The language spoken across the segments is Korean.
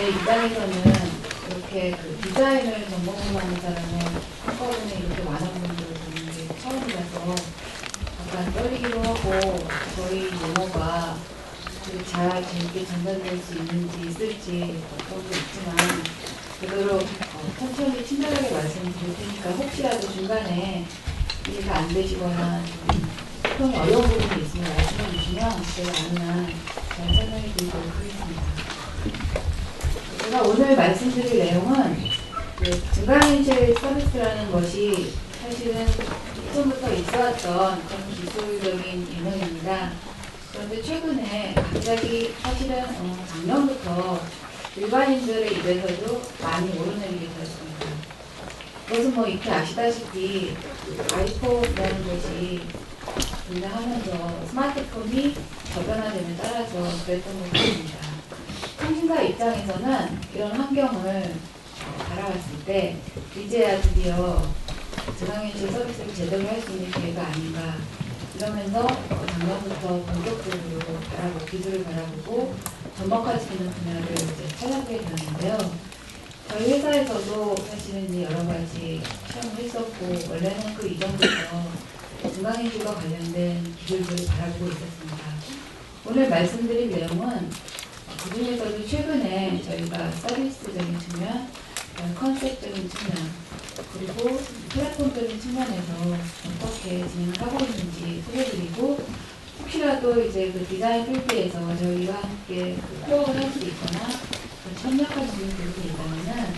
제 입장에서는 이렇게 그 디자인을 전공으로 하는 사람은 한꺼번에 이렇게 많은 분들을 보는 게 처음이라서 약간 떨리기도 하고 저희 용어가 잘 재밌게 전달될 수 있는지 있을지 그런 것도 있지만 그대로 천천히 친절하게 말씀드릴 테니까 혹시라도 중간에 이해가 안 되시거나 좀 소통이 어려운 부분이 있으면 말씀해 주시면 제가 아는 한 잘 설명해 드리도록 하겠습니다. 제가 오늘 말씀드릴 내용은 증강현실 서비스라는 것이 사실은 이전부터 있어왔던 그런 기술적인 유형입니다. 그런데 최근에 갑자기 사실은 작년부터 일반인들의 입에서도 많이 오르내리게 되었습니다. 그것은 뭐 이렇게 아시다시피 아이폰이라는 것이 등장하면서 스마트폰이 저변화됨에 따라서 그랬던 것 같습니다. 통신사 입장에서는 이런 환경을 바라봤을 때 이제야 드디어 증강현실 서비스를 제대로 할 수 있는 기회가 아닌가 이러면서 작년부터 본격적으로 기술을 바라보고 접목할 수 있는 분야를 이제 찾아보게 되었는데요. 저희 회사에서도 사실은 이제 여러 가지 시험을 했었고 원래는 그 이전부터 증강현실과 관련된 기술들을 바라보고 있었습니다. 오늘 말씀드릴 내용은 그 중에서도 최근에 저희가 서비스적인 측면, 컨셉적인 측면, 그리고 플랫폼적인 측면에서 어떻게 진행을 하고 있는지 소개드리고 혹시라도 이제 그 디자인 필드에서 저희와 함께 코업을 할 수 있거나 협력할 수 있는 부분이 있다면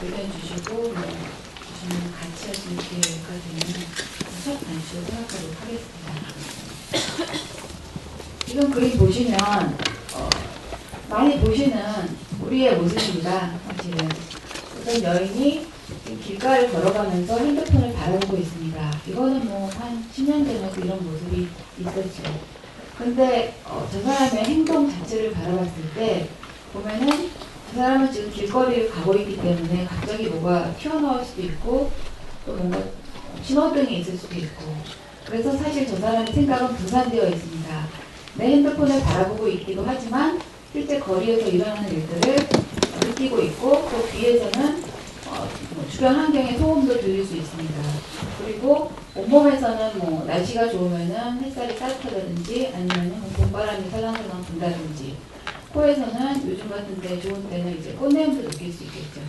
의견 주시고 주시면 같이 할 수 있는 기회가 되는 첫 단추로 생각하도록 하겠습니다. 지금 그림 보시면 많이 보시는 우리의 모습입니다. 사실은 어떤 여인이 길가를 걸어가면서 핸드폰을 바라보고 있습니다. 이거는 뭐 한 10년 전에도 이런 모습이 있었죠. 근데 저 사람의 행동 자체를 바라봤을 때 보면은 그 사람은 지금 길거리를 가고 있기 때문에 갑자기 뭐가 튀어나올 수도 있고 또 뭔가 신호등이 있을 수도 있고 그래서 사실 저 사람의 생각은 분산되어 있습니다. 내 핸드폰을 바라보고 있기도 하지만 실제 거리에서 일어나는 일들을 느끼고 있고 또 뒤에서는 주변 환경의 소음도 들릴 수 있습니다. 그리고 온몸에서는 뭐 날씨가 좋으면은 햇살이 따뜻하다든지 아니면은 봄바람이 살랑살랑 분다든지 코에서는 요즘 같은 때 좋은 때는 이제 꽃냄새 느낄 수 있겠죠.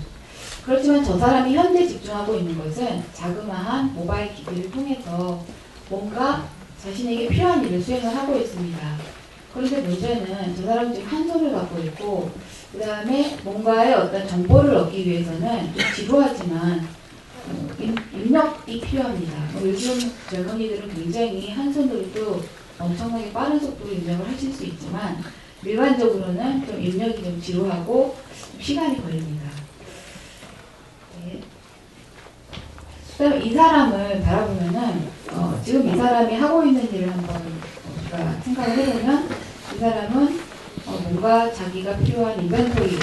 그렇지만 저 사람이 현재 집중하고 있는 것은 자그마한 모바일 기기를 통해서 뭔가 자신에게 필요한 일을 수행을 하고 있습니다. 그런데 문제는 저 사람은 지금 한 손을 갖고 있고 그 다음에 뭔가의 어떤 정보를 얻기 위해서는 지루하지만 입력이 필요합니다. 요즘 젊은이들은 굉장히 한 손으로도 엄청나게 빠른 속도로 입력을 하실 수 있지만 일반적으로는 좀 입력이 좀 지루하고 시간이 걸립니다. 네. 그다음에 이 사람을 바라보면은 지금 이 사람이 하고 있는 일을 한번 우리가 생각을 해보면 이 사람은 뭔가 자기가 필요한 인벤토리로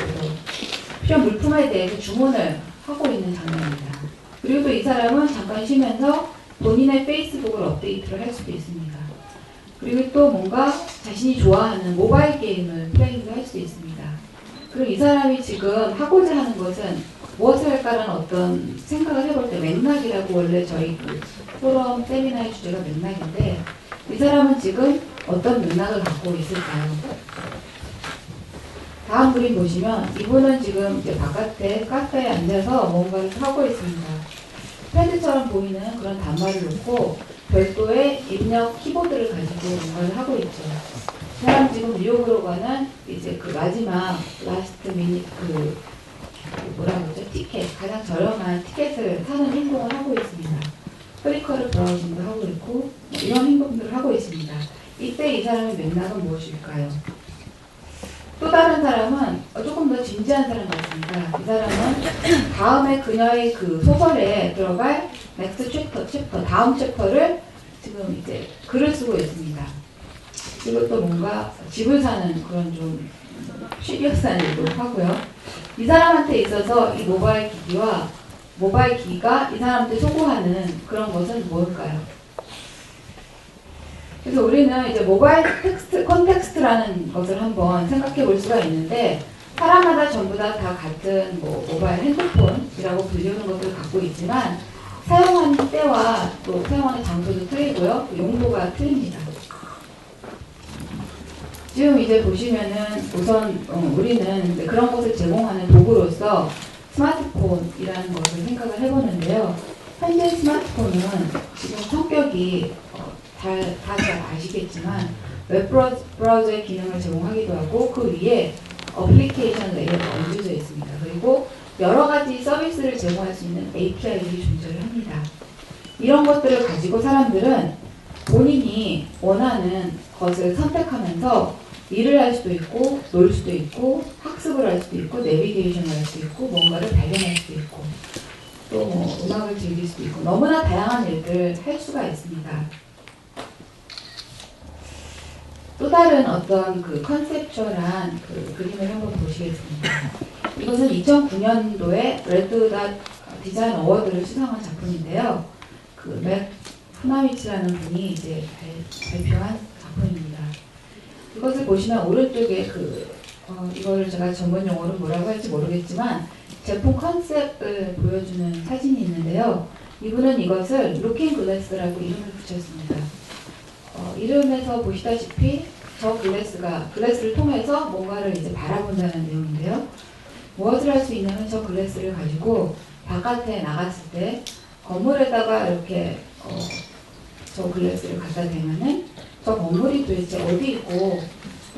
필요한 물품에 대해서 주문을 하고 있는 장면입니다. 그리고 또 이 사람은 잠깐 쉬면서 본인의 페이스북을 업데이트를 할 수도 있습니다. 그리고 또 뭔가 자신이 좋아하는 모바일 게임을 플레이를 할 수 있습니다. 그리고 이 사람이 지금 하고자 하는 것은 무엇을 할까라는 어떤 생각을 해볼 때 맥락이라고 원래 저희 그 포럼 세미나의 주제가 맥락인데 이 사람은 지금 어떤 맥락을 갖고 있을까요? 다음 그림 보시면 이분은 지금 이제 바깥에 카페에 앉아서 뭔가를 하고 있습니다. 패드처럼 보이는 그런 단말을 놓고 별도의 입력 키보드를 가지고 뭔가를 하고 있죠. 이 사람 지금 뉴욕으로 가는 이제 그 마지막 라스트 미닛 뭐라 그러죠? 티켓, 가장 저렴한 티켓을 사는 행동을 하고 있습니다. 플리커를 브라우징도 하고 있고 이런 행동들을 하고 있습니다. 이때 이 사람의 맥락은 무엇일까요? 또 다른 사람은 조금 더 진지한 사람 같습니다. 이 사람은 다음에 그녀의 그 소설에 들어갈 넥스트 챕터, 다음 챕터를 지금 이제 글을 쓰고 있습니다. 그리고 또 뭔가 집을 사는 그런 좀 시리어스한 일도 하고요. 이 사람한테 있어서 이 모바일 기기가 이 사람한테 소구하는 그런 것은 뭘까요? 그래서 우리는 이제 모바일 컨텍스트라는 것을 한번 생각해 볼 수가 있는데 사람마다 전부 다 같은 뭐 모바일 핸드폰이라고 불리는 것들을 갖고 있지만 사용하는 때와 또 사용하는 장소도 틀리고요. 용도가 틀립니다. 지금 이제 보시면은 우선 우리는 그런 것을 제공하는 도구로서 스마트폰이라는 것을 생각을 해보는데요. 현재 스마트폰은 지금 성격이 다 잘 아시겠지만 웹브라우저의 기능을 제공하기도 하고 그 위에 어플리케이션 레이어가 얹어져 있습니다. 그리고 여러 가지 서비스를 제공할 수 있는 API들이 존재를 합니다. 이런 것들을 가지고 사람들은 본인이 원하는 것을 선택하면서 일을 할 수도 있고 놀 수도 있고 학습을 할 수도 있고 내비게이션을 할 수도 있고 뭔가를 발견할 수도 있고 또 뭐 음악을 즐길 수도 있고 너무나 다양한 일들을 할 수가 있습니다. 또 다른 어떤 그 컨셉추얼한 그 그림을 한번 보시겠습니다. 이것은 2009년도에 레드닷 디자인 어워드를 수상한 작품인데요. 그 맥 후나위치라는 분이 이제 발표한 작품입니다. 이것을 보시면 오른쪽에 이거를 제가 전문 용어로 뭐라고 할지 모르겠지만 제품 컨셉을 보여주는 사진이 있는데요. 이분은 이것을 루킹 글래스라고 이름을 붙였습니다. 이름에서 보시다시피 저 글래스를 통해서 뭔가를 이제 바라본다는 내용인데요. 무엇을 할 수 있냐면 저 글래스를 가지고 바깥에 나갔을 때 건물에다가 이렇게 저 글래스를 갖다 대면은 저 건물이 도대체 어디 있고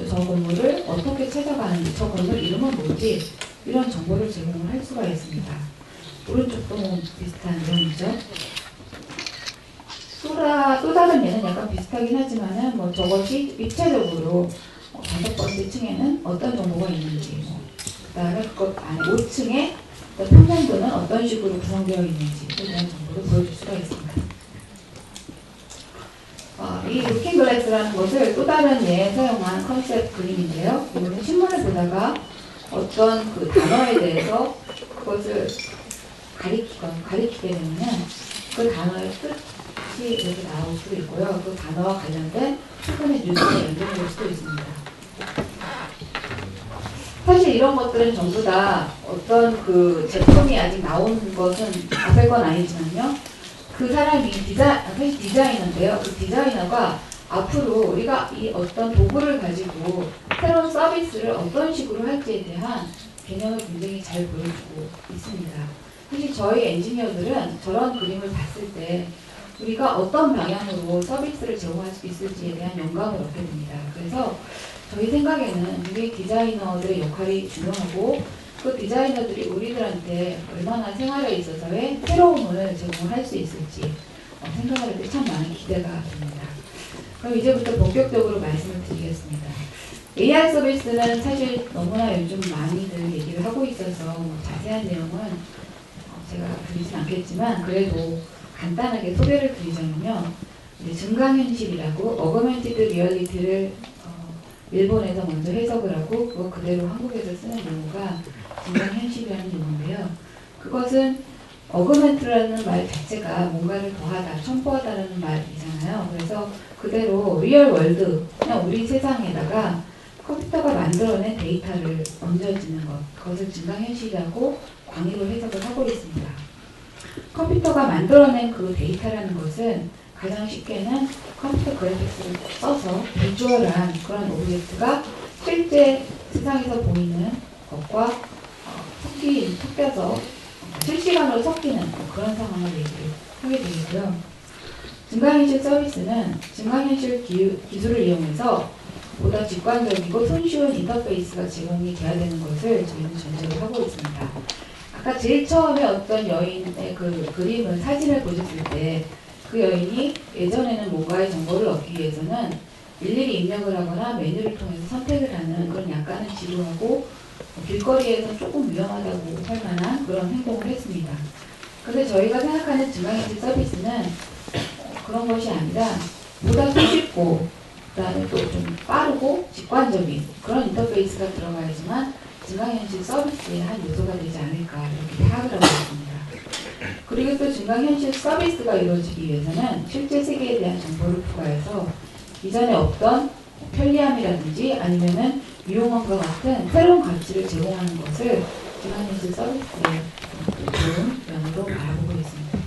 저 건물을 어떻게 찾아가는지 저 건물 이름은 뭐지 이런 정보를 제공을 할 수가 있습니다. 오른쪽도 뭐 비슷한 내용이죠. 또 다른 예는 약간 비슷하긴 하지만은 뭐 저것이 입체적으로 5번째 층에는 어떤 정보가 있는지 그 다음에 그것 안에 5층에 평면도는 어떤 식으로 구성되어 있는지에 대한 정보를 보여줄 수가 있습니다. 이 루킹 글래스라는 것을 또 다른 예에 사용한 컨셉 그림인데요. 이거는 신문을 보다가 어떤 그 단어에 대해서 그것을 가리키게 되면 그 단어의 뜻이 이렇게 나올 수도 있고요. 그 단어와 관련된 최근의 뉴스가 연결될 수도 있습니다. 사실 이런 것들은 전부 다 어떤 그 제품이 아직 나온 것은 앞에 건 아니지만요. 그 사람이 사실 디자이너인데요. 그 디자이너가 앞으로 우리가 이 어떤 도구를 가지고 새로운 서비스를 어떤 식으로 할지에 대한 개념을 굉장히 잘 보여주고 있습니다. 사실 저희 엔지니어들은 저런 그림을 봤을 때 우리가 어떤 방향으로 서비스를 제공할 수 있을지에 대한 영감을 얻게 됩니다. 그래서 저희 생각에는 UX 디자이너들의 역할이 중요하고 그 디자이너들이 우리들한테 얼마나 생활에 있어서의 새로움을 제공할 수 있을지 생각할 때 참 많은 기대가 됩니다. 그럼 이제부터 본격적으로 말씀을 드리겠습니다. AR 서비스는 사실 너무나 요즘 많이들 얘기를 하고 있어서 자세한 내용은 제가 드리진 않겠지만 그래도 간단하게 소개를 드리자면요. 증강현실이라고 어거멘티드 리얼리티를 일본에서 먼저 해석을 하고 그거 그대로 한국에서 쓰는 용어가 증강현실이라는 용어인데요. 그것은 어그멘트라는 말 자체가 뭔가를 더하다, 첨부하다는 말이잖아요. 그래서 그대로 리얼 월드, 그냥 우리 세상에다가 컴퓨터가 만들어낸 데이터를 얹어지는 것, 그것을 증강현실이라고 광의로 해석을 하고 있습니다. 컴퓨터가 만들어낸 그 데이터라는 것은 가장 쉽게는 컴퓨터 그래픽스를 써서 비주얼한 그런 오브젝트가 실제 세상에서 보이는 것과 섞여서 실시간으로 섞이는 그런 상황을 얘기를 하게 되고요. 증강현실 서비스는 증강현실 기술을 이용해서 보다 직관적이고 손쉬운 인터페이스가 제공이 돼야 되는 것을 저희는 전제로 하고 있습니다. 아까 제일 처음에 어떤 여인의 그 그림을 사진을 보셨을 때 그 여인이 예전에는 뭔가의 정보를 얻기 위해서는 일일이 입력을 하거나 메뉴를 통해서 선택을 하는 그런 약간은 지루하고 길거리에서 조금 위험하다고 할 만한 그런 행동을 했습니다. 그런데 저희가 생각하는 증강현실 서비스는 그런 것이 아니라 보다 쉽고 그다음에 또 좀 빠르고 직관적인 그런 인터페이스가 들어가야지만 증강현실 서비스의 한 요소가 되지 않을까 이렇게 파악을 하고 있습니다. 그리고 또 증강현실 서비스가 이루어지기 위해서는 실제 세계에 대한 정보를 부과해서 이전에 없던 편리함이라든지 아니면은 이용함과 같은 새로운 가치를 제공하는 것을 기반인식 서비스의 좋은 면으로 바라보고 있습니다.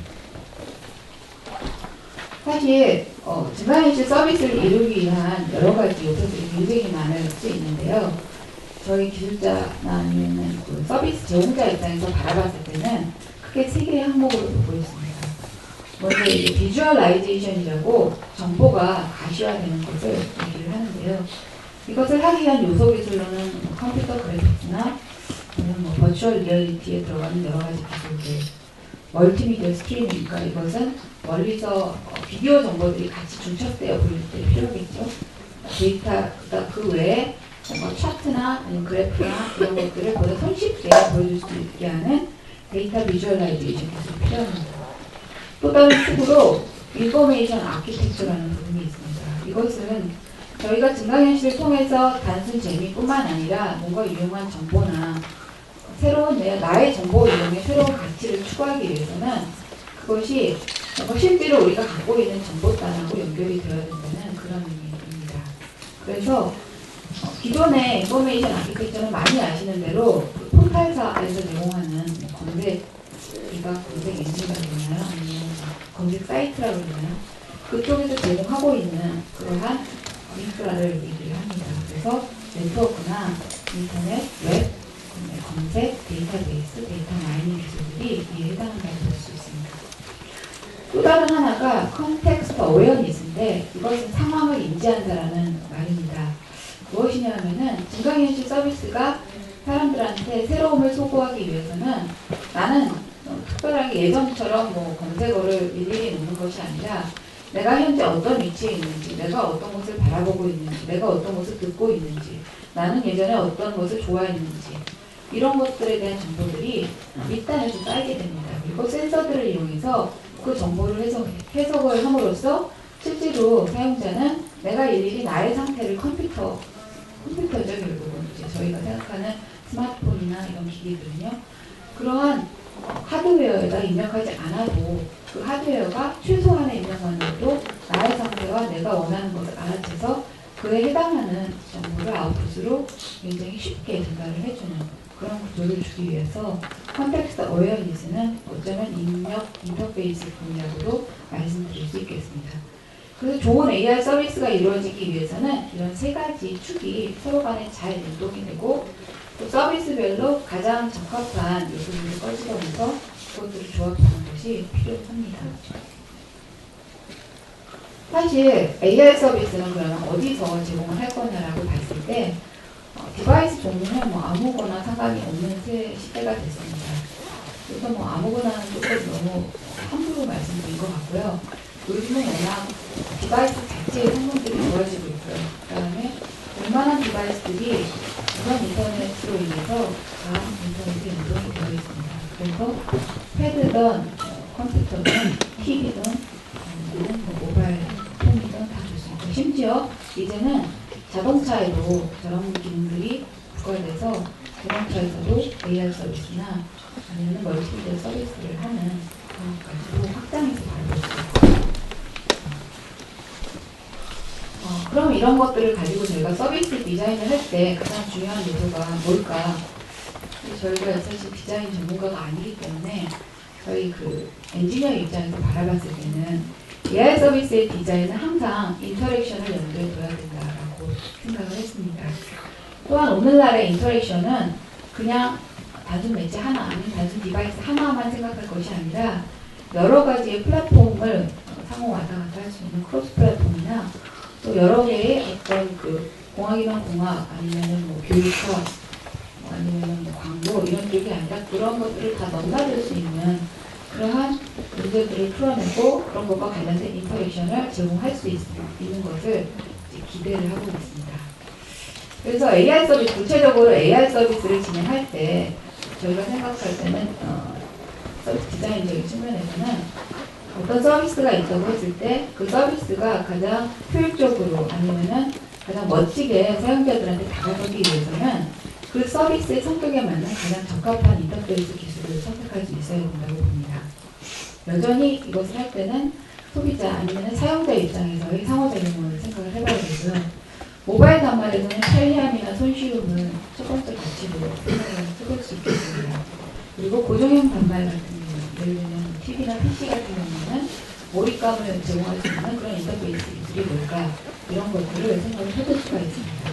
사실 증강인식 서비스를 이루기 위한 여러 가지 요소들이 굉장히 많을 수 있는데요. 저희 기술자나 아니면 그 서비스 제공자 입장에서 바라봤을 때는 크게 세 개의 항목으로 보였습니다. 먼저 이제 비주얼라이제이션이라고 정보가 가시화되는 것을 얘기를 하는데요. 이것을 하기 위한 요소 기술로는 컴퓨터 그래픽이나 버추얼 리얼리티에 들어가는 여러 가지 기술들, 멀티미디어 스트리밍, 그러니까 이것은 멀리서 비디오 정보들이 같이 중첩되어 보일 때 필요하겠죠. 데이터, 그 외에 차트나 아니면 그래프나 이런 것들을 보다 손쉽게 보여줄 수 있게 하는 데이터 비주얼라이제이션 기술이 필요합니다. 또 다른 축으로 인포메이션 아키텍처라는 부분이 있습니다. 이것은 저희가 증강현실을 통해서 단순 재미뿐만 아니라 뭔가 유용한 정보나 새로운 나의 정보 이용의 새로운 가치를 추구하기 위해서는 그것이 실제로 우리가 갖고 있는 정보단하고 연결이 되어야 된다는 그런 의미입니다. 그래서 기존의 인포메이션 아키텍처는 많이 아시는 대로 폰탈사에서 제공하는 검색 엔진이라고 그러나요? 아니면 검색 사이트라고 그러나요? 그쪽에서 제공하고 있는 그러한 인프라를 얘기를 합니다. 그래서 네트워크나 인터넷, 웹, 검색, 데이터베이스, 데이터 마이닝 기술들이 이에 해당한다고 볼 수 있습니다. 또 다른 하나가 컨텍스트 어웨어니스인데 이것은 상황을 인지한다라는 말입니다. 무엇이냐 하면은 증강현실 서비스가 사람들한테 새로움을 소구하기 위해서는 나는 특별하게 예전처럼 검색어를 일일이 놓는 것이 아니라 내가 현재 어떤 위치에 있는지, 내가 어떤 것을 바라보고 있는지, 내가 어떤 것을 듣고 있는지, 나는 예전에 어떤 것을 좋아했는지 이런 것들에 대한 정보들이 밑단에서 쌓이게 됩니다. 그리고 센서들을 이용해서 그 정보를 해석을 함으로써 실제로 사용자는 내가 일일이 나의 상태를 컴퓨터죠 결국은 이제 저희가 생각하는 스마트폰이나 이런 기기들은요. 그러한 하드웨어에다 입력하지 않아도 그 하드웨어가 최소한의 입력만으로도 나의 상태와 내가 원하는 것을 알아채서 그에 해당하는 정보를 아웃풋으로 굉장히 쉽게 전달을 해주는 그런 구조를 주기 위해서 컨텍스트 어웨어니스는 어쩌면 입력 인터페이스 분야로도 말씀드릴 수 있겠습니다. 그래서 좋은 AI 서비스가 이루어지기 위해서는 이런 세 가지 축이 서로 간에 잘 연동이 되고 또 서비스별로 가장 적합한 요소들을 꺼지면서 그것들을 조합하는 것이 필요합니다. 사실 AI 서비스는 그러면 어디서 제공을 할 거냐라고 봤을 때 디바이스 종류는 아무거나 상관이 없는 시대가 됐습니다. 그래서 아무거나는 조금 너무 함부로 말씀드린 것 같고요. 요즘은 워낙 디바이스 자체의 성능들이 좋아지고 있고요. 그 다음에 웬만한 디바이스들이 무선 인터넷으로 인해서 다 인터넷에 연동이 되어 있습니다. 그래서 패드든 컴퓨터든 TV든 모바일 폰이든 다 좋습니다. 심지어 이제는 자동차에도 저런 기능들이 부과돼서 자동차에서도 AR 서비스나 아니면 멀티미디어 서비스를 하는 그런 것까지도 확장해서 바라볼 수 있습니다. 그럼 이런 것들을 가지고 저희가 서비스 디자인을 할 때 가장 중요한 요소가 뭘까? 저희가 사실 디자인 전문가가 아니기 때문에 저희 그 엔지니어 입장에서 바라봤을 때는 AI 서비스의 디자인은 항상 인터랙션을 염두에 둬야 된다라고 생각을 했습니다. 또한 오늘날의 인터랙션은 그냥 단순 매체 하나 아니면 단순 디바이스 하나만 생각할 것이 아니라 여러 가지의 플랫폼을 상호 왔다 갔다 할 수 있는 크로스 플랫폼이나 또 여러 개의 어떤 그 공학이면 공학 아니면은 교육학 아니면은 광고 이런 쪽이 아니라 그런 것들을 다 넘나들 수 있는 그러한 문제들을 풀어내고 그런 것과 관련된 인터랙션을 제공할 수 있는 것을 이제 기대를 하고 있습니다. 그래서 AI 서비스, 구체적으로 AI 서비스를 진행할 때 저희가 생각할 때는 서비스 디자인적인 측면에서는 어떤 서비스가 있다고 했을 때 그 서비스가 가장 효율적으로 아니면은 가장 멋지게 사용자들한테 다가가기 위해서는 그 서비스의 성격에 맞는 가장 적합한 인터페이스 기술을 선택할 수 있어야 된다고 봅니다. 여전히 이것을 할 때는 소비자 아니면 사용자 입장에서의 상호작용을 생각을 해봐야 되고요. 모바일 단말에서는 편리함이나 손쉬움을 첫 번째 가치로 생각을 해볼 수 있겠습니다. 그리고 고정형 단말 같은 경우, 예를 들면 TV나 PC 같은 경우는 몰입감을 제공할 수 있는 그런 인터페이스 기술이 뭘까, 이런 것들을 생각을 해볼 수가 있습니다.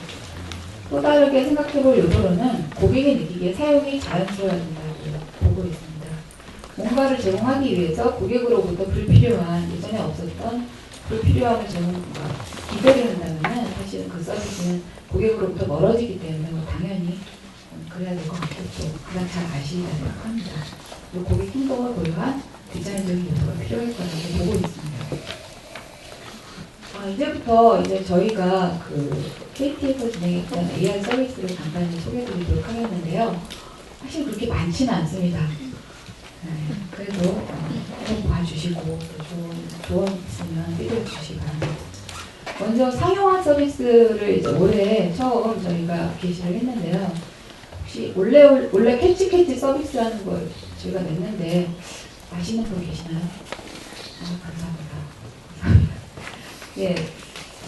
또 다르게 생각해볼 요소로는 고객이 느끼기에 사용이 자연스러워야 된다고 보고 있습니다. 뭔가를 제공하기 위해서 고객으로부터 불필요한, 예전에 없었던 불필요함을 기대를 한다면 사실은 그 서비스는 고객으로부터 멀어지기 때문에 당연히 그래야 될 것 같겠죠. 가장 잘 아시리라 생각합니다. 그리고 고객 행동을 고려한 디자인적인 요소가 필요할 거라고 보고 있습니다. 이제부터 이제 저희가 그 KT에서 진행했던 AR 서비스를 간단히 소개해드리도록 하겠는데요. 사실 그렇게 많지는 않습니다. 그래도 한번 봐주시고 또 조언 있으면 피드백 주시기 바랍니다. 먼저 상용화 서비스를 이제 올해 처음 저희가 게시를 했는데요. 혹시 원래 캐치 서비스라는 걸 저희가 냈는데 아시는 분 계시나요? 감사합니다. 예,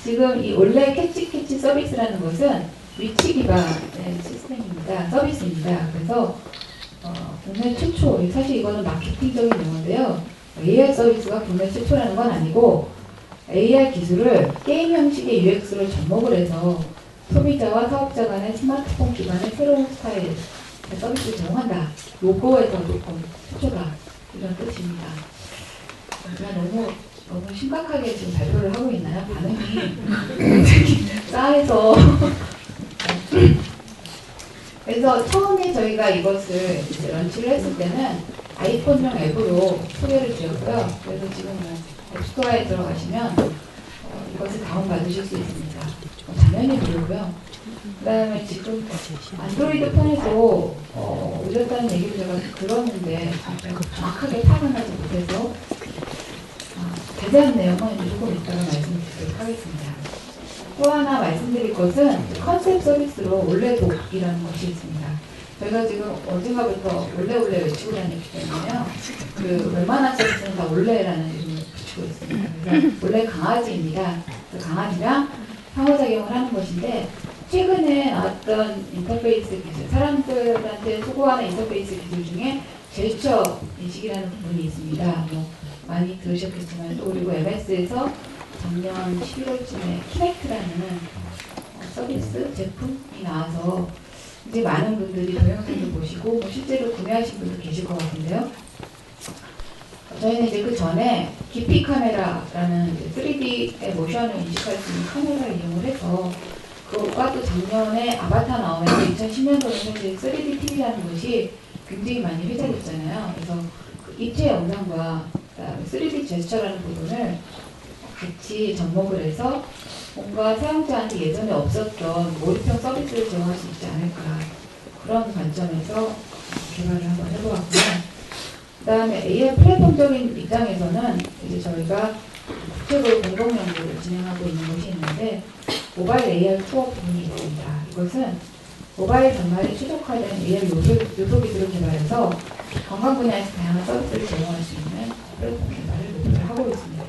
지금 이 원래 캐치 서비스라는 것은 위치 기반의 시스템입니다. 서비스입니다. 그래서 국내 최초, 사실 이거는 마케팅적인 용어인데요. AR 서비스가 국내 최초라는 건 아니고 AR 기술을 게임 형식의 UX로 접목을 해서 소비자와 사업자 간의 스마트폰 기반의 새로운 스타일의 서비스를 제공한다. 로고에서 조금 최초다. 이런 뜻입니다. 제가 너무 심각하게 지금 발표를 하고 있나요? 반응이 굉장히 싸해서. 그래서 처음에 저희가 이것을 이제 런치를 했을 때는 아이폰용 앱으로 소개를 드렸고요. 그래서 지금 앱스토어에 들어가시면 이것을 다운받으실 수 있습니다. 당연히 무료고요. 그 다음에 지금 안드로이드 폰에도 올렸다는 얘기를 제가 들었는데 정확하게 파악은 하지 못해서 자세한 내용은 조금 이따가 말씀드리도록 하겠습니다. 또 하나 말씀드릴 것은 컨셉 서비스로 올레독이라는 것이 있습니다. 저희가 지금 언젠가부터 올레 외치고 다니기 때문에요. 그 웬만한 서비스는 다 올레라는 이름을 붙이고 있습니다. 그래서 올레 강아지입니다. 그 강아지랑 상호작용을 하는 것인데 최근에 나왔던 인터페이스 기술, 사람들한테 소구하는 인터페이스 기술 중에 제스처 인식이라는 부분이 있습니다. 많이 들으셨겠지만 또 그리고 MS에서 작년 11월쯤에 키넥트라는 서비스 제품이 나와서 이제 많은 분들이 동영상도 보시고 실제로 구매하신 분도 계실 것 같은데요. 저희는 이제 그 전에 깊이 카메라라는 3D의 모션을 인식할 수 있는 카메라를 이용을 해서 그것과 또 작년에 아바타 나오면서 2010년도는 사실 3D TV라는 것이 굉장히 많이 회자됐잖아요. 그래서 그 입체 영상과 3D 제스처라는 부분을 같이 접목을 해서 뭔가 사용자한테 예전에 없었던 몰입형 서비스를 제공할 수 있지 않을까, 그런 관점에서 개발을 한번 해보았고요. 그 다음에 AR 플랫폼적인 입장에서는 이제 저희가 구체적으로 공동 연구를 진행하고 있는 것이 있는데 모바일 AR 투어 부분이 있습니다. 이것은 모바일 단말에 최적화된 AR 요소 기술을 개발해서 관광 분야에서 다양한 서비스를 제공할 수 있는 플랫폼 개발을 목표를 하고 있습니다.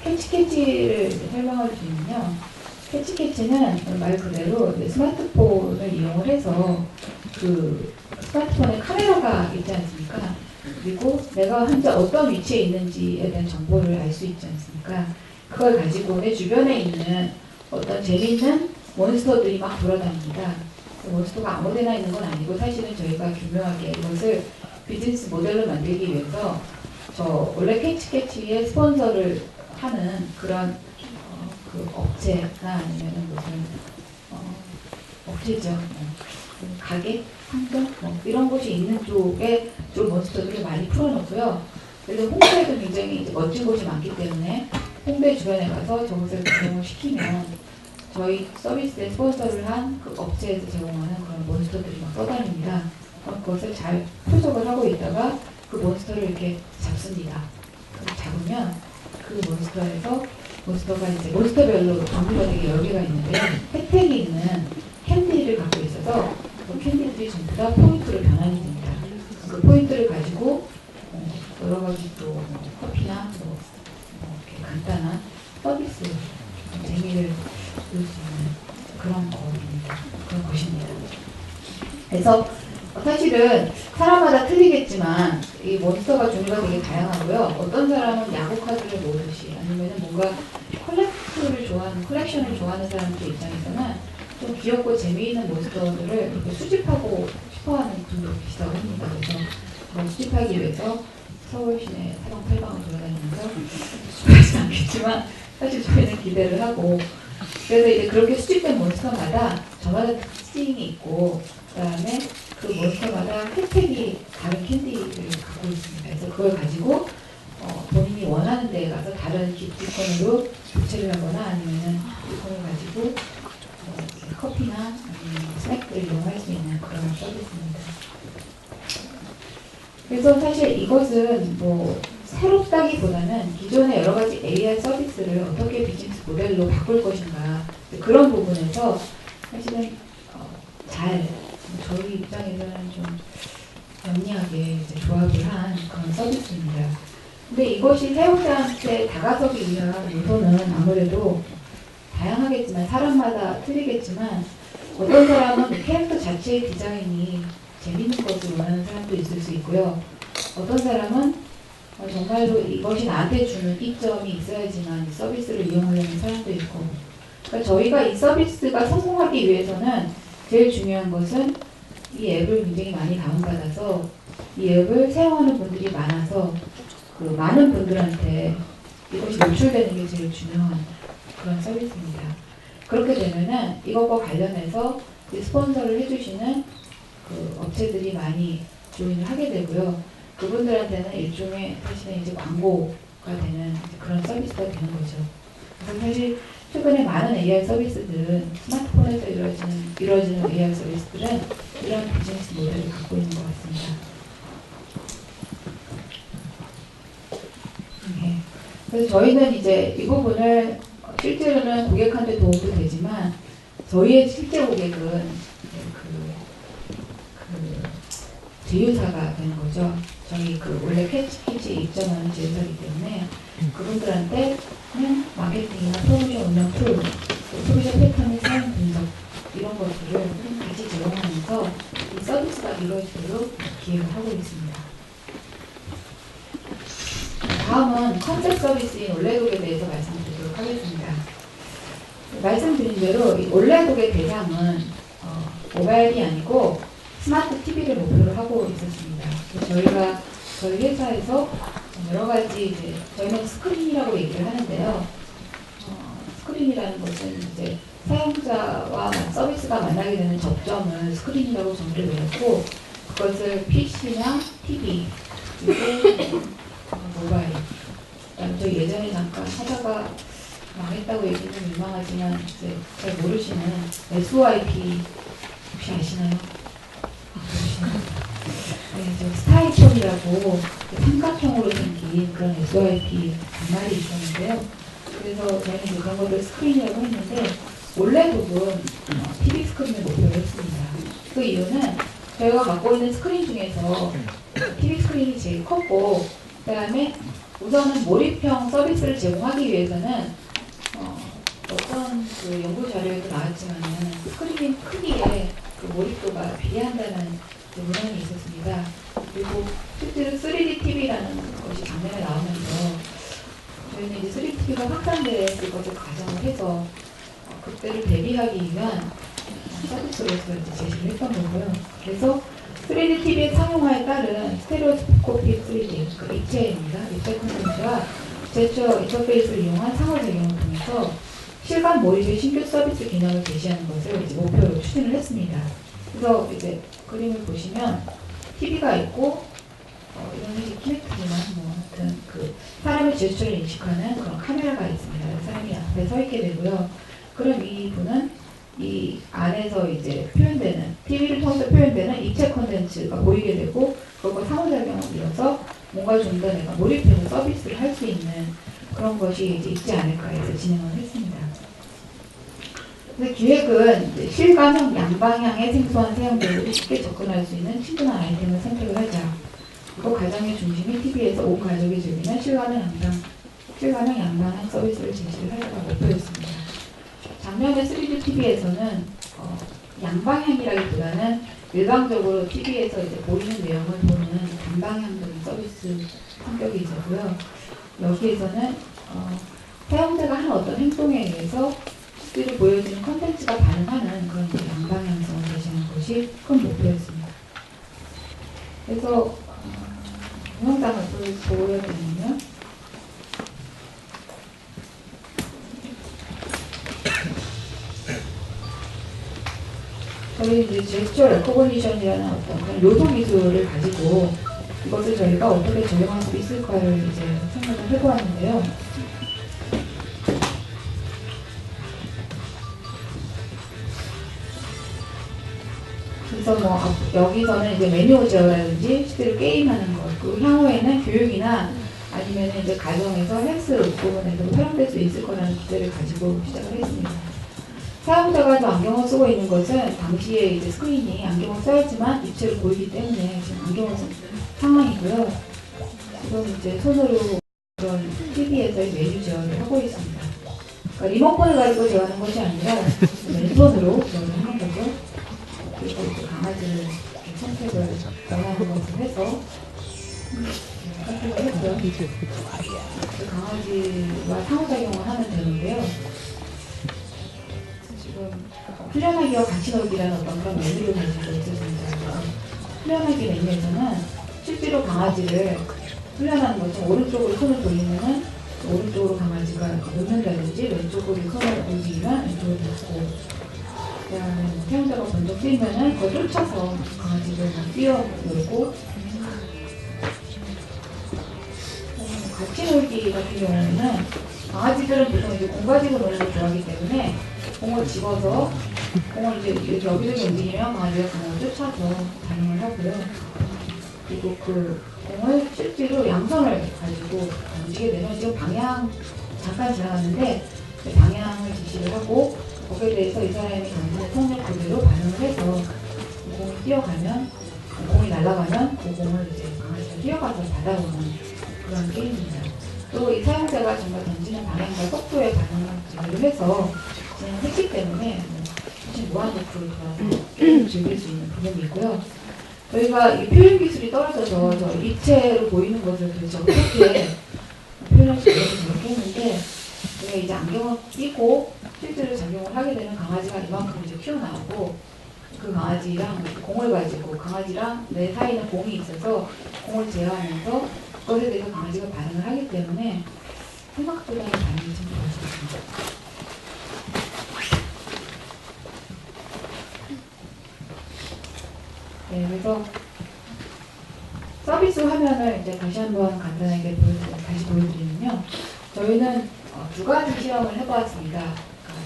캐치를 설명을 드리면요. 캐치는 말 그대로 스마트폰을 이용을 해서 그 스마트폰에 카메라가 있지 않습니까? 그리고 내가 현재 어떤 위치에 있는지에 대한 정보를 알 수 있지 않습니까? 그걸 가지고 내 주변에 있는 어떤 재미있는 몬스터들이 막 돌아다닙니다. 그 몬스터가 아무데나 있는 건 아니고 사실은 저희가 교묘하게 이것을 비즈니스 모델로 만들기 위해서 원래 캐치의 스폰서를 하는 그런 그 업체나 아니면 무슨 업체죠. 가게, 상점 이런 곳이 있는 쪽에 좀 몬스터들을 많이 풀어놓고요. 그래서 홍대에도 굉장히 이제 멋진 곳이 많기 때문에 홍대 주변에 가서 저것을 제공을 시키면 저희 서비스에 스폰서를 한 그 업체에서 제공하는 그런 몬스터들이 막 떠다닙니다. 그것을 잘 표적을 하고 있다가 그 몬스터를 이렇게 잡습니다. 잡으면 그 몬스터가 이제 몬스터별로 종류가 되게 여러 개가 있는데 혜택이 있는 캔디를 갖고 있어서 그 캔디들이 전부 다 포인트로 변환이 됩니다. 그 포인트를 가지고 여러 가지 또 커피나 이렇게 간단한 서비스 재미를 그래서 사실은 사람마다 틀리겠지만 이 몬스터가 종류가 되게 다양하고요. 어떤 사람은 야구 카드를 모으듯이 아니면 뭔가 컬렉션을 좋아하는 사람들 입장에서는 좀 귀엽고 재미있는 몬스터들을 이렇게 수집하고 싶어하는 분도 계시다고 합니다. 그래서 그걸 수집하기 위해서 서울 시내 사방팔방을 돌아다니면서 수집하지 않겠지만 사실 저희는 기대를 하고, 그래서 이제 그렇게 수집된 몬스터마다 저마다 특징이 있고, 그 다음에 그 몬스터마다 혜택이 다른 캔디를 갖고 있습니다. 그래서 그걸 가지고 본인이 원하는 데에 가서 다른 기프티콘으로 교체를 하거나 아니면 기프티콘을 가지고 커피나 아니면 스낵들을 이용할 수 있는 그런 서비스입니다. 그래서 사실 이것은 뭐 새롭다기보다는 기존의 여러 가지 AR 서비스를 어떻게 비즈니스 모델로 바꿀 것인가, 그런 부분에서 사실은 잘 저희 입장에서는 좀 영리하게 이제 조합을 한 그런 서비스입니다. 근데 이것이 사용자한테 다가서기 위한 요소는 아무래도 다양하겠지만 사람마다 틀리겠지만, 어떤 사람은 캐릭터 자체의 디자인이 재밌는 것을 원하는 사람도 있을 수 있고요. 어떤 사람은 정말로 이것이 나한테 주는 이점이 있어야지만 이 서비스를 이용하려는 사람도 있고, 그러니까 저희가 이 서비스가 성공하기 위해서는 제일 중요한 것은 이 앱을 굉장히 많이 다운받아서 이 앱을 사용하는 분들이 많아서 그 많은 분들한테 이것이 노출되는 게 제일 중요한 그런 서비스입니다. 그렇게 되면은 이것과 관련해서 스폰서를 해주시는 그 업체들이 많이 조인을 하게 되고요. 그분들한테는 일종의 사실은 이제 광고가 되는 이제 그런 서비스가 되는 거죠. 그래서 사실 최근에 많은 AR 서비스들은 스마트폰에서 이루어지는 AR 서비스들은 이런 비즈니스 모델을 갖고 있는 것 같습니다. 네. 그래서 저희는 이제 이 부분을 실제로는 고객한테 도움도 되지만 저희의 실제 고객은 제휴사가 되는 거죠. 저희 원래 캐치키즈에 입점하는 제휴사이기 때문에 그분들한테는 마케팅이나 프로모션 운영 툴, 소비자 패턴의 사용 분석 이런 것들을 같이 제공하면서 이 서비스가 이루어지도록 기획을 하고 있습니다. 다음은 컨셉 서비스인 올레독에 대해서 말씀드리도록 하겠습니다. 말씀드린 대로 이 올레독의 대상은 모바일이 아니고 스마트 TV를 목표로 하고 있었습니다. 저희가 저희 회사에서 여러 가지 이제 저희는 스크린이라고 얘기를 하는데요. 스크린이라는 것은 이제 사용자와 서비스가 만나게 되는 접점을 스크린이라고 정의를 내렸고, 그것을 PC나 TV 그리고 모바일, 그다음에 저희 예전에 잠깐 하다가 망했다고 얘기는 민망하지만 이제 잘 모르시는 SOIP 혹시 아시나요? 네, 저 스타이폰이라고 삼각형으로 생긴 그런 SOIP 단말이 있었는데요. 그래서 저희는 그런 것들 스크린이라고 했는데 올레독은 TV 스크린을 목표로 했습니다. 그 이유는 저희가 갖고 있는 스크린 중에서 TV 스크린이 제일 컸고, 그 다음에 우선은 몰입형 서비스를 제공하기 위해서는 어떤 그 연구 자료에도 나왔지만은 스크린 크기에 그 몰입도가 비례한다는 문헌이 있었습니다. 그리고 실제로 3D TV라는 것이 작년에 나오면서 저희는 이제 3D TV가 확산될 것을 가정을 해서 그때를 대비하기 위한 서비스로서 이제 제시를 했던 거고요. 그래서 3D TV의 상용화에 따른 스테레오스코픽 3D, 그 입체입니다. 입체 콘텐츠와 제스처 인터페이스를 이용한 상호작용을 통해서 실감 몰입의 신규 서비스 개념을 제시하는 것을 이제 목표로 추진을 했습니다. 그래서 이제 그림을 보시면 TV가 있고 이런 식의 키넥트지만 뭐 하여튼 그 사람의 제스처를 인식하는 그런 카메라가 있습니다. 사람이 앞에 서 있게 되고요. 그럼 이 분은 이 안에서 이제 표현되는 TV를 통해서 표현되는 입체 콘텐츠가 보이게 되고 그것과 상호작용을 이뤄서 뭔가 좀 더 내가 몰입해서 서비스를 할 수 있는 그런 것이 이제 있지 않을까 해서 진행을 했습니다. 그래서 기획은 이제 실감형 양방향의 생소한 사용자들이 쉽게 접근할 수 있는 친근한 아이템을 선택을 하자. 그리고 가정의 중심이 TV에서 온 가족이 즐기는 실감형 양방향 서비스를 제시를 하려고 목표였습니다. 작년에 3D TV에서는 양방향이라기보다는 일반적으로 TV에서 이제 보이는 내용을 보는 단방향적인 서비스 성격이 있었고요. 여기에서는 사용자가 하는 어떤 행동에 의해서 실제로 보여지는 컨텐츠가 반응하는 그런 이제 양방향성을 제시하는 것이 큰 목표였습니다. 그래서 동영상을 보여드리면 저희 이제 제스처 레코그니션이라는 어떤 그런 요소 기술을 가지고 이것을 저희가 어떻게 적용할 수 있을까를 이제 생각을 해보았는데요. 그래서 뭐 여기서는 이제 메뉴 제어라든지 실제로 게임하는 것, 그리고 향후에는 교육이나 아니면 이제 가정에서 헬스 부분에서 활용될 수 있을 거라는 기대를 가지고 시작을 했습니다. 사용자가 저 안경을 쓰고 있는 것은 당시에 이제 스크린이 안경을 써야지만 입체로 보이기 때문에 지금 안경을 쓴 상황이고요. 지금 이제 손으로 그런 TV에서의 메뉴 제어를 하고 있습니다. 그러니까 리모컨을 가지고 제어하는 것이 아니라 왼손으로 제어를 하는 거죠. 그리고 이제 강아지를 선택을 원하는 것을 해서 선택을 했고요. 그 강아지와 상호작용을 하면 되는데요. 지금 훈련하기와 같이 놀기라는 어떤 그런 메뉴를 가지고 있었습니다. 훈련하기 메뉴에서는 실제로 강아지를 훈련하는 것처럼 오른쪽으로 손을 돌리면은 오른쪽으로 강아지가 놓는다든지 왼쪽으로 손을 움직이면 왼쪽으로 놓고 그다음에 사용자가 먼저 뛰면은 그걸 쫓아서 강아지를 뛰어놀고 같이 놀기 같은 경우에는 강아지들은 보통 이제 공 가지고 노는 걸 좋아하기 때문에 공을 집어서 공을 이제 여기저기 움직이면 강아지가 공을 쫓아서 반응을 하고요. 그리고 그 공을 실제로 양손을 가지고 던지게 되면 지금 방향 잠깐 지나갔는데 그 방향을 지시를 하고 거기에 대해서 이 사람이 당신의 통역 그대로 반응을 해서 그 공이 뛰어가면 공이 날아가면 그 공을 이제 강아지가 뛰어가서 받아오는 그런 게임입니다. 또 이 사용자가 정말 던지는 방향과 속도에 반응을 해서 했기 때문에 사실 무한리프를 돌아서 즐길 수 있는 부분이고요. 저희가 이 표현 기술이 떨어져서 저 입체로 보이는 것을 도대체 어떻게 표현할 수 있는지 저렇게 했는데 제가 이제 안경을 끼고 실제로 작용을 하게 되면 강아지가 이만큼 이제 튀어나오고 그 강아지랑 공을 가지고 강아지랑 내 사이는 공이 있어서 공을 제어하면서 그것에 대해서 강아지가 반응을 하기 때문에 생각보다는 반응이 좀 좋았습니다. 네, 그래서 서비스 화면을 이제 다시 한번 간단하게 다시 보여드리면요. 저희는 두 가지 실험을 해보았습니다.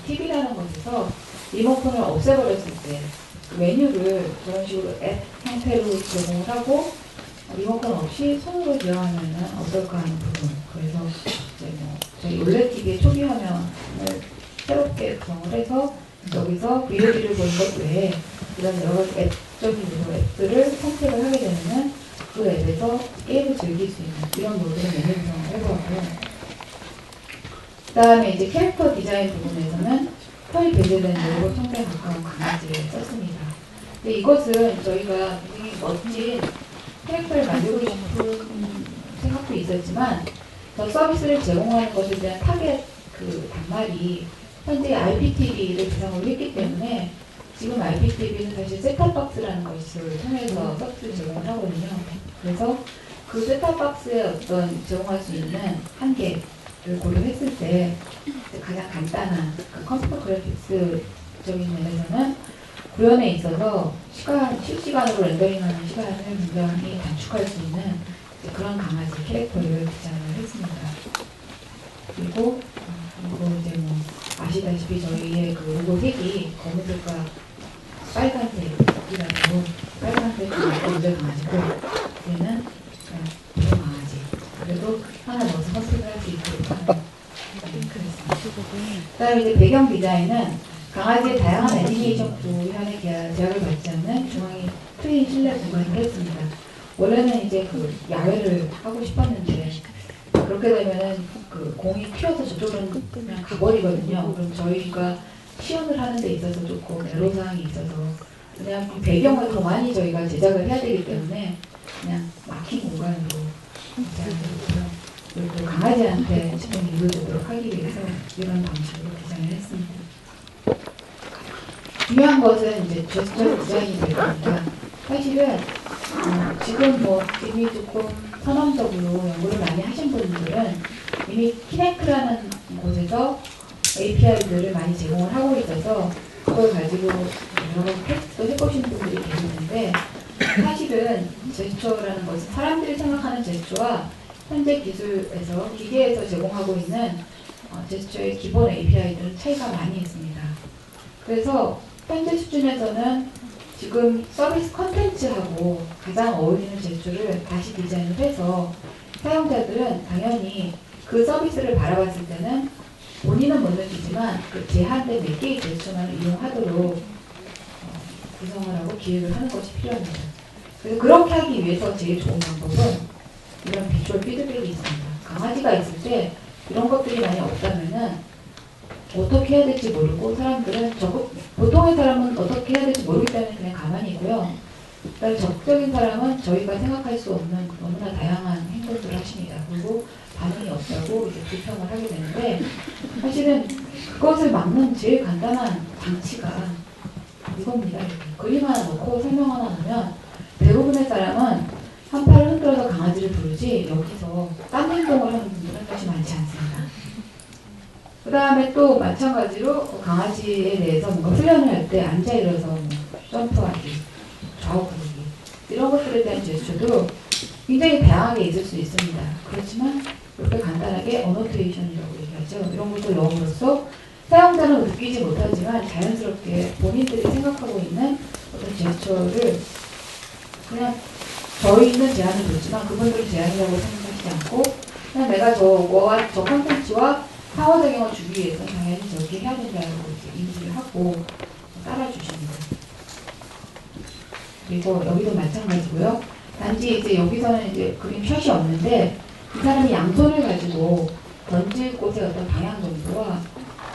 TV라는 곳에서 리모컨을 없애버렸을 때 그 메뉴를 그런 식으로 앱 형태로 제공을 하고 리모컨 없이 손으로 제어하면 어떨까 하는 부분. 그래서 이제 뭐 저희 올레 TV의 초기 화면을 새롭게 구성을 해서 여기서 VOD를 보는 것 외에 이런 여러 앱적인 앱들을 선택을 하게 되면 그 앱에서 게임을 즐길 수 있는 이런 모드를 메뉴 구성을 해보았고요. 그 다음에 이제 캐릭터 디자인 부분에서는 털이 배제된 로봇 형태에 가까운 강아지를 썼습니다. 근데 이것은 저희가 굉장히 멋진 캐릭터를 만들고 싶은 생각도 있었지만 저 서비스를 제공하는 것에 대한 타겟 그 단말이 현재 IPTV를 대상으로 했기 때문에 지금 IPTV는 사실 셋탑박스라는 것을 통해서 서비스를 제공을 하거든요. 그래서 그 셋탑박스에 어떤 제공할 수 있는 한계를 고려했을 때 가장 간단한 그 컴퓨터 그래픽스적인 면에서는 구현에 있어서 실시간으로 렌더링하는 시간을 굉장히 단축할 수 있는 그런 강아지 캐릭터를 디자인을 했습니다. 그리고 이제 뭐 아시다시피 저희의 그 로고 색이 검은색과 빨간색이라고 빨간색이 먼저 강아지고 얘는 붉은 강아지. 그래도 하나 넣어서 선택을 할 수 있도록 하는 링크였습니다. 그다음에 이제 배경 디자인은 강아지의 다양한 애니메이션 구현에 제약을 받지 않는 중앙의 트윈 실내 공간을 했습니다. 원래는 이제 그 야외를 하고 싶었는데 그렇게 되면은 그 공이 튀어서 저쪽은 그냥 가버리거든요. 그럼 저희가 시연을 하는 데 있어서 조금 애로사항이 있어서 그냥 이 배경을 더 많이 저희가 제작을 해야 되기 때문에 그냥 막힌 공간으로 디자인을 그리고 강아지한테 집중이 이루어지도록 하기 위해서 이런 방식으로 디자인을 했습니다. 중요한 것은 이제 제스처 디자인이 될 겁니다. 사실은 지금 뭐 이미 조금 선언적으로 연구를 많이 하신 분들은 이미 키네크라는 곳에서 API들을 많이 제공을 하고 있어서 그걸 가지고 여러 가지 테스트도 해보신 분들이 계시는데 사실은 제스처라는 것은 사람들이 생각하는 제스처와 현재 기술에서 기계에서 제공하고 있는 제스처의 기본 API들은 차이가 많이 있습니다. 그래서 현재 수준에서는 지금 서비스 컨텐츠하고 가장 어울리는 제스처를 다시 디자인을 해서 사용자들은 당연히 그 서비스를 바라봤을 때는 본인은 못 느끼지만 그 제한된 몇 개의 제스처만을 이용하도록 구성을 하고 기획을 하는 것이 필요합니다. 그래서 그렇게 하기 위해서 제일 좋은 방법은 이런 비주얼 피드백이 있습니다. 강아지가 있을 때 이런 것들이 많이 없다면은 어떻게 해야 될지 모르고 사람들은 보통의 사람은 어떻게 해야 될지 모르기 때문에 그냥 가만히 있고요. 그다음에 적극적인 사람은 저희가 생각할 수 없는 너무나 다양한 행동들을 하십니다. 그리고 반응이 없다고 이제 불평을 하게 되는데 사실은 그것을 막는 제일 간단한 장치가 이겁니다. 그림 하나 놓고 설명 하나 하면 대부분의 사람은 한 팔을 흔들어서 강아지를 부르지 여기서 딴 행동을 하는 분들은 사실 많지 않습니다. 그 다음에 또 마찬가지로 강아지에 대해서 뭔가 훈련을 할 때 앉아 일어서 뭐 점프하기, 좌우 부르기 이런 것들에 대한 제스처도 굉장히 다양하게 있을 수 있습니다. 그렇지만 이렇게 간단하게 어노테이션이라고 얘기하죠. 이런 것을 넣음으로써 사용자는 느끼지 못하지만 자연스럽게 본인들이 생각하고 있는 어떤 제스처를 그냥 저희는 제안을 줬지만 그분들은 제안이라고 생각하지 않고 그냥 내가 저 컨텐츠와 상호작용을 주기 위해서 당연히 저렇게 해야 된다고 이제 인지를 하고 따라주십니다. 그리고 여기도 마찬가지고요. 단지 이제 여기서는 이제 그림 샷이 없는데 이 사람이 양손을 가지고 던질 곳의 어떤 방향 정도와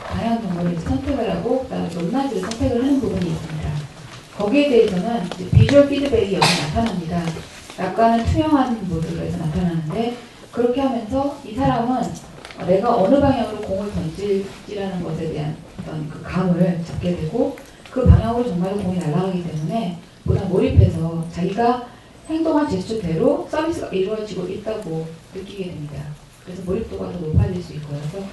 방향 정도를 선택을 하고 그다음에 높낮이를 선택을 하는 부분이 있습니다. 거기에 대해서는 이제 비주얼 피드백이 여기 나타납니다. 약간은 투명한 모드에서 나타나는데 그렇게 하면서 이 사람은 내가 어느 방향으로 공을 던질지라는 것에 대한 어떤 그 감을 잡게 되고 그 방향으로 정말 공이 날아가기 때문에 보다 몰입해서 자기가 행동한 제스처대로 서비스가 이루어지고 있다고 느끼게 됩니다. 그래서 몰입도가 더 높아질 수 있고요. 그래서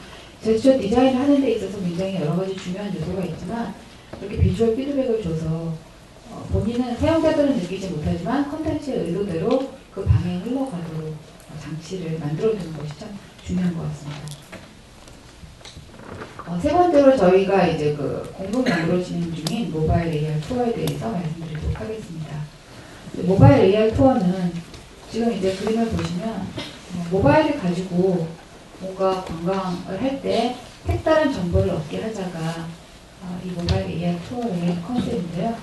제스처 디자인을 하는 데 있어서 굉장히 여러 가지 중요한 요소가 있지만 이렇게 비주얼 피드백을 줘서 본인은 사용자들은 느끼지 못하지만 컨텐츠의 의도대로 그 방향에 흘러가도록 장치를 만들어두는 것이 참 중요한 것 같습니다. 세 번째로 저희가 이제 그 공동 연구로 진행 중인 모바일 AR 투어에 대해서 말씀드리도록 하겠습니다. 모바일 AR 투어는 지금 이제 그림을 보시면 모바일을 가지고 뭔가 관광을 할 때 색다른 정보를 얻게 하자가 이 모바일 AR 투어의 컨셉인데요.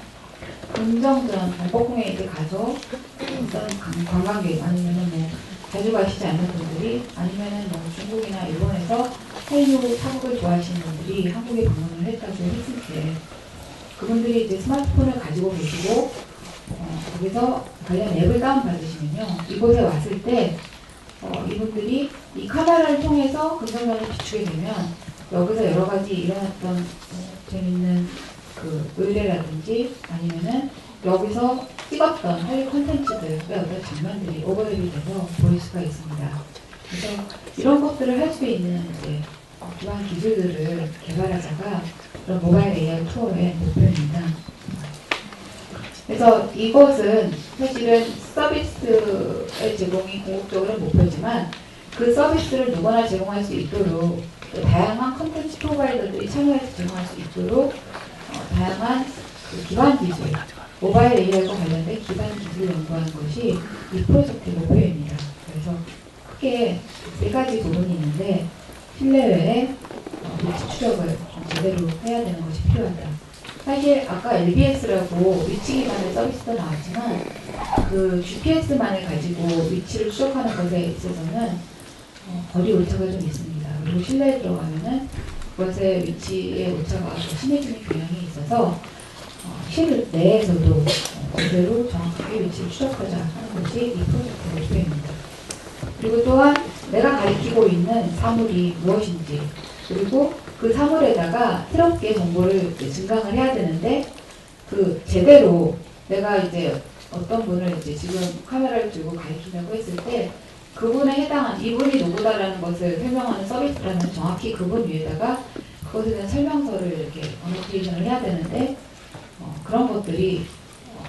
금정전 경복궁에 이제 가서 어떤 관광객 아니면은 뭐 자주 가시지 않는 분들이 아니면은 뭐 중국이나 일본에서 한류 사국을 좋아하시는 분들이 한국에 방문을 했다고 했을 때 그분들이 이제 스마트폰을 가지고 계시고 거기서 관련 앱을 다운받으시면요 이곳에 왔을 때 이분들이 이 카메라를 통해서 금정전을 비추게 되면 여기서 여러 가지 일어났던 재밌는 그 의뢰라든지 아니면은 여기서 찍었던 한류 콘텐츠들의 어떤 장면들이 오버랩이 돼서 보일 수가 있습니다. 그래서 이런 것들을 할 수 있는 이제 기반 기술들을 개발하자가 그런 모바일 AR 투어의 목표입니다. 그래서 이것은 사실은 서비스의 제공이 궁극적으로 목표지만 그 서비스를 누구나 제공할 수 있도록 다양한 콘텐츠 프로바이더들이 참여해서 제공할 수 있도록 다양한 그 기반 기술, 모바일 AI와 관련된 기반 기술을 연구하는 것이 이 프로젝트의 목표입니다. 그래서 크게 네 가지 부분이 있는데 실내외에 위치 추적을 제대로 해야 되는 것이 필요하다. 사실 아까 LBS라고 위치 기반의 서비스도 나왔지만 그 GPS만을 가지고 위치를 추적하는 것에 있어서는 거리 오차가 좀 있습니다. 그리고 실내에 들어가면은 그것의 위치의 오차가 더 심해지는 경향이 있어서 실 내에서도 제대로 정확하게 위치를 추적하자 하는 것이 이 프로젝트의 목표입니다. 그리고 또한 내가 가리키고 있는 사물이 무엇인지, 그리고 그 사물에다가 새롭게 정보를 증강을 해야 되는데, 그 제대로 내가 이제 어떤 분을 이제 지금 카메라를 들고 가리키려고 했을 때 그분에 해당한 이분이 누구다라는 것을 설명하는 서비스라는 정확히 그분 위에다가 그것에 대한 설명서를 이렇게 어노테이션을 해야 되는데 그런 것들이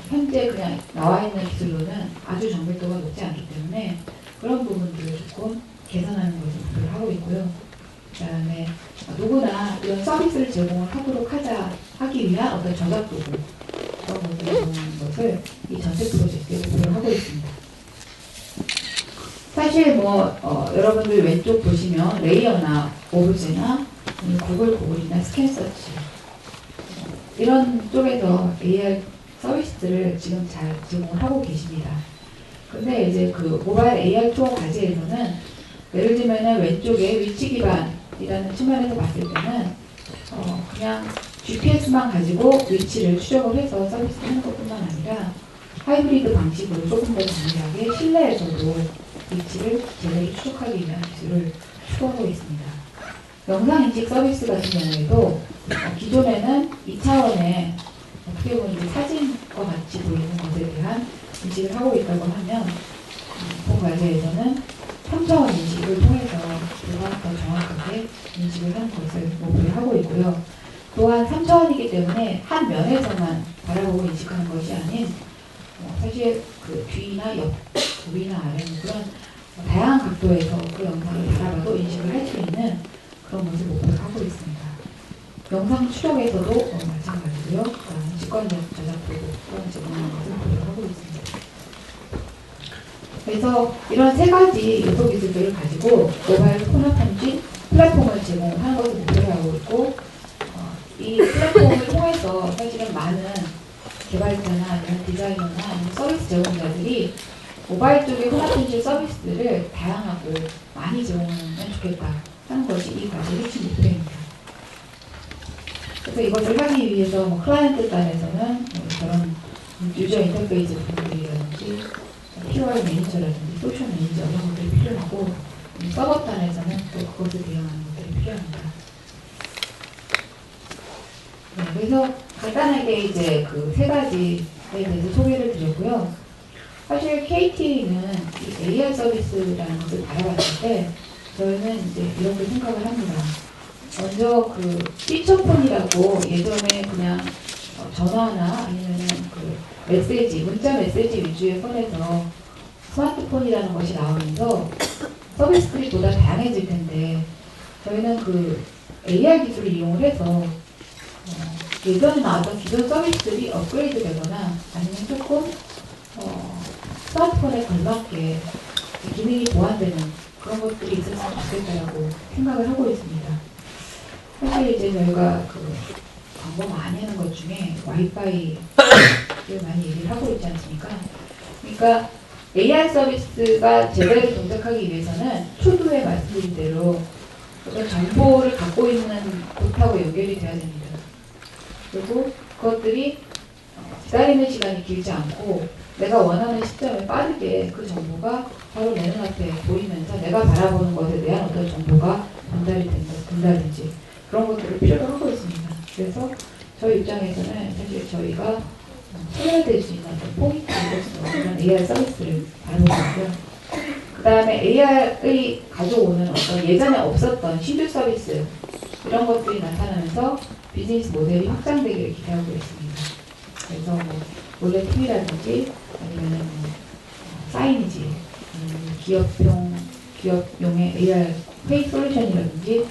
현재 그냥 나와 있는 기술로는 아주 정밀도가 높지 않기 때문에 그런 부분들을 조금 개선하는 것을 목표로 하고 있고요. 그 다음에 누구나 이런 서비스를 제공을 하기 위한 어떤 저작도구 그런 것을 제공하는 것을 이 전체 프로젝트에 목표로 하고 있습니다. 사실 여러분들 왼쪽 보시면 레이어나 오브제나 구글이나 스캔서치 이런 쪽에서 AR 서비스들을 지금 잘 제공을 하고 계십니다. 근데 이제 그 모바일 AR 투어 과제에서는 예를 들면 왼쪽에 위치 기반이라는 측면에서 봤을 때는 그냥 GPS만 가지고 위치를 추적을 해서 서비스를 하는 것뿐만 아니라 하이브리드 방식으로 조금 더 정밀하게 실내에서도 위치를 제대로 추적하기 위한 기술을 추구하고 있습니다. 영상인식 서비스 같은 경우에도 기존에는 2차원의 어떻게 보면 사진과 같이 보이는 것에 대한 인식을 하고 있다고 하면 본 과제에서는 3차원 인식을 통해서 그가 더 정확하게 인식을 하는 것을 목표로 하고 있고요. 또한 3차원이기 때문에 한 면에서만 바라보고 인식하는 것이 아닌 사실 그 뒤나 옆, 위나 아래 그런 다양한 각도에서 그 영상을 바라봐도 인식을 할 수 있는 그런 것을 목표로 하고 있습니다. 영상 추적에서도 마찬가지고요. 직관적 저작도도 또한 제공하는 것을 목표로 하고 있습니다. 그래서 이런 세 가지 요소 기술들을 가지고 모바일 코너 탐진 플랫폼을 제공하는 것을 목표로 하고 있고 이 플랫폼을 통해서 사실은 많은 개발자나 아니면 디자이너나 아니면 서비스 제공자들이 모바일 쪽의 혼합인식 서비스들을 다양하고 많이 제공하면 좋겠다 하는 것이 이 과제의 핵심 목표입니다. 그래서 이것을 하기 위해서 클라이언트 단에서는 저런 유저 인터페이스 부분들이라든지 POI 매니저라든지 소셜 매니저 이런 것들이 필요하고 서버 단에서는 또 그것을 대응하는 것들이 필요합니다. 네, 그래서 간단하게 이제 그 세 가지에 대해서 소개를 드렸고요. 사실 KT는 이 AR 서비스라는 것을 바라봤을 때 저희는 이제 이렇게 생각을 합니다. 먼저 그 피처폰이라고 예전에 그냥 전화나 아니면은 그 메시지, 문자 메시지 위주의 폰에서 스마트폰이라는 것이 나오면서 서비스들이 보다 다양해질 텐데 저희는 그 AR 기술을 이용을 해서 예전에 나왔던 기존 서비스들이 업그레이드 되거나 아니면 조금 스마트폰에 걸맞게 기능이 보완되는 그런 것들이 있었으면 좋겠다라고 생각을 하고 있습니다. 사실 이제 저희가 그 광고 많이 하는 것 중에 와이파이를 많이 얘기를 하고 있지 않습니까? 그러니까 AR 서비스가 제대로 동작하기 위해서는 초두에 말씀드린 대로 어떤 정보를 갖고 있는 곳하고 연결이 돼야 됩니다. 그리고 그것들이 기다리는 시간이 길지 않고 내가 원하는 시점에 빠르게 그 정보가 바로 내 눈앞에 보이면서 내가 바라보는 것에 대한 어떤 정보가 전달이 된다든지 그런 것들을 필요로 하고 있습니다. 그래서 저희 입장에서는 사실 저희가 소멸될 수 있는 어떤 포인트로서 그런 AR 서비스를 바라보고 있고요. 그 다음에 AR이 가져오는 어떤 예전에 없었던 신규 서비스 이런 것들이 나타나면서 비즈니스 모델이 확장되기를 기대하고 있습니다. 그래서 몰래 TV라든지 아니면 사이니지, 기업용의 AR 페이 솔루션이라든지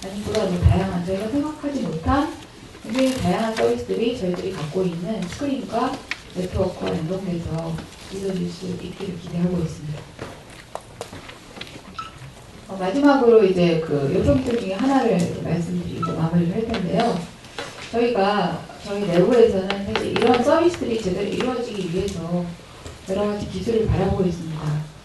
아니면 보다 더 다양한 저희가 생각하지 못한 굉장히 다양한 서비스들이 저희들이 갖고 있는 스크린과 네트워크와 연동돼서 이루어질 수 있기를 기대하고 있습니다. 마지막으로 이제 그 요소 기술 중에 하나를 말씀드리고 마무리를 할 텐데요. 저희가 저희 내부에서는 사실 이런 서비스들이 제대로 이루어지기 위해서 여러 가지 기술을 바라보고 있습니다.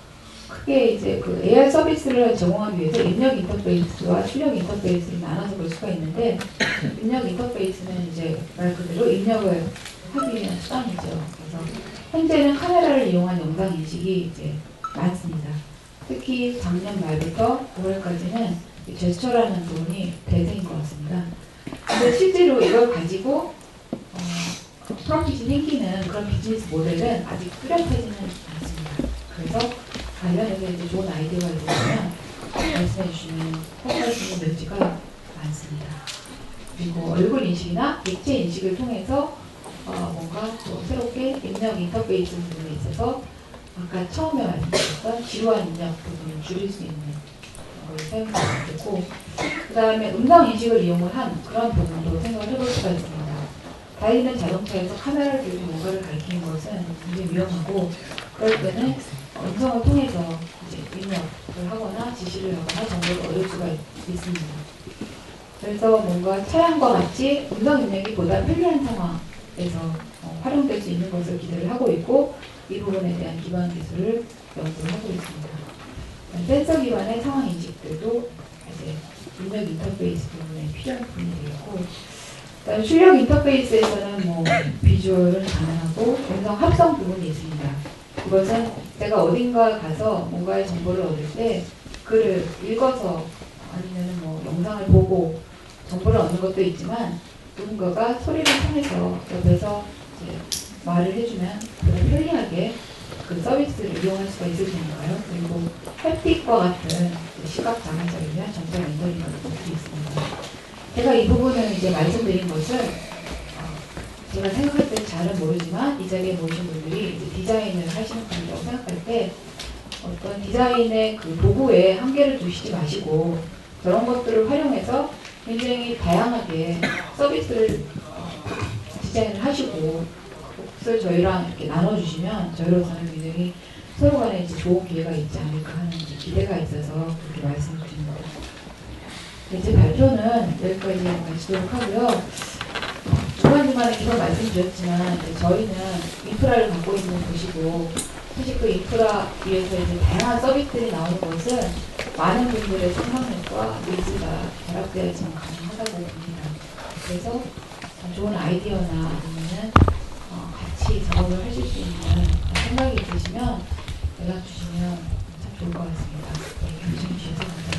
크게 이제 그 AR 서비스를 제공하기 위해서 입력 인터페이스와 출력 인터페이스를 나눠서 볼 수가 있는데 입력 인터페이스는 이제 말 그대로 입력을 하기 위한 수단이죠. 그래서 현재는 카메라를 이용한 영상 인식이 이제 많습니다. 특히 작년 말부터 5월까지는 제스처라는 부분이 대세인 것 같습니다. 근데 실제로 이걸 가지고 프로핏이 생기는 그런 비즈니스 모델은 아직 뚜렷하지는 않습니다. 그래서 관련해서 이제 좋은 아이디어가 있으면 말씀해 주시면 평가할 수 있는 여지가 많습니다. 그리고 얼굴 인식이나 액체 인식을 통해서 뭔가 또 새롭게 입력 인터페이스 부분에 있어서 아까 처음에 말씀드렸던 지루한 입력 부분을 줄일 수 있는 걸 사용하면 되고, 그 다음에 음성 인식을 이용을 한 그런 부분도 생각을 해볼 수가 있습니다. 달리는 자동차에서 카메라를 들고 뭔가를 가리키는 것은 굉장히 위험하고, 그럴 때는 음성을 통해서 이제 입력을 하거나 지시를 하거나 정보를 얻을 수가 있습니다. 그래서 뭔가 차량과 같이 음성 입력이 보다 편리한 상황에서 활용될 수 있는 것을 기대를 하고 있고, 이 부분에 대한 기반 기술을 연구를 하고 있습니다. 센서 기반의 상황 인식들도 이제 입력 인터페이스 부분에 필요한 부분이 되겠고, 그다음에 출력 인터페이스에서는 뭐 비주얼은 가능하고 음성 합성 부분이 있습니다. 그것은 제가 어딘가 가서 뭔가의 정보를 얻을 때 글을 읽어서 아니면 뭐 영상을 보고 정보를 얻는 것도 있지만, 누군가가 소리를 통해서 옆에서 이제 말을 해주면 그를 편리하게 그 서비스를 이용할 수가 있을 테니까요. 그리고 햅틱과 같은 시각 장애자를 위한 전자 렌더링 같은 것들이 있습니다. 제가 이 부분을 이제 말씀드린 것은 제가 생각할 때 잘은 모르지만 이 자리에 모이신 분들이 이제 디자인을 하시는 분이라고 생각할 때 어떤 디자인의 그 도구에 한계를 두시지 마시고 그런 것들을 활용해서 굉장히 다양하게 서비스를 디자인을 하시고 그것을 저희랑 이렇게 나눠주시면 저희로서는 굉장히 서로 간에 이제 좋은 기회가 있지 않을까 하는 기대가 있어서 그렇게 말씀을 드립니다. 제 발표는 여기까지 마치도록 하고요. 중간중간에 계속 말씀드렸지만 저희는 인프라를 갖고 있는 곳이고, 사실 그 인프라 위에서 이제 다양한 서비스들이 나오는 것은 많은 분들의 생산력과 니즈가 결합되어야지만 가능하다고 봅니다. 그래서 좋은 아이디어나 아니면 같이 작업을 하실 수 있는 생각이 있으시면 연락 주시면 참 좋을 것 같습니다. 네, 경청해 주셔서 감사합니다.